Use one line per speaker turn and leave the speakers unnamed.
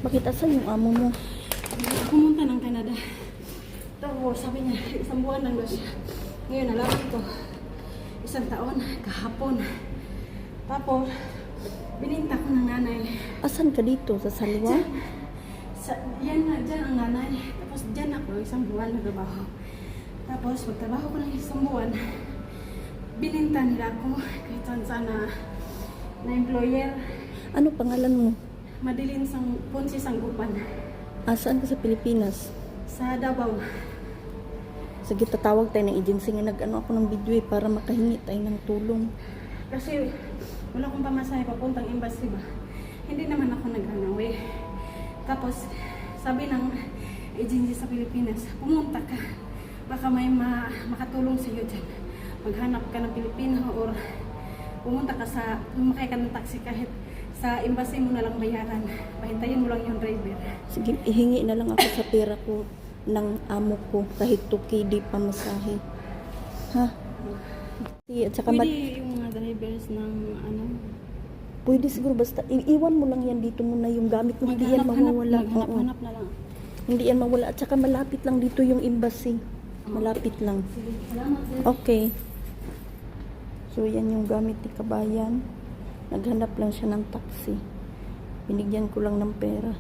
Bakit asan yung amo mo?
Pumunta ng Canada. Tapos sabi niya, 1 buwan lang daw siya. Ngayon, nalaman ko, 1 taon, kahapon. Tapos, bininta ko ng nanay.
Asan ka dito? Sa Salwa?
Yan na, dyan ang nanay. Tapos dyan ako, 1 buwan nagtrabaho. Tapos, magtrabaho ko ng 1 buwan. Bininta nila ako kahit saan na employer.
Ano pangalan mo?
Madilin sang Ponce Sanggupan.
Saan ka sa Pilipinas?
Sa Davao.
Sige, tatawag tayo ng agency nga nag-ano ako ng video para makahingi tayo ng tulong.
Kasi wala akong pamasahe papuntang embassy ba. Hindi naman ako nag-anawi. Tapos sabi ng agency sa Pilipinas, pumunta ka. Baka may makatulong sa iyo dyan. Maghanap ka ng Pilipino or pumunta ka lumakay ka ng taxi kahit sa embassy mo na lang bayaran. Pahintayin mo lang yung driver.
Sige, ihingi na lang ako sa pera ko ng amo ko kahit 2K di pamasahe. Ha? Sige, at saka
Pwede yung mga drivers ng ano?
pwede siguro basta iwan mo lang yan dito muna yung gamit mo. Hindi yan mawawala.
Maghanap na lang.
Hindi yan mawala. At saka malapit lang dito yung embassy. Malapit lang.
Sige, salamat sir.
Okay. So yan yung gamit ni Kabayan. Naghanap lang siya ng taxi. Binigyan ko lang ng pera.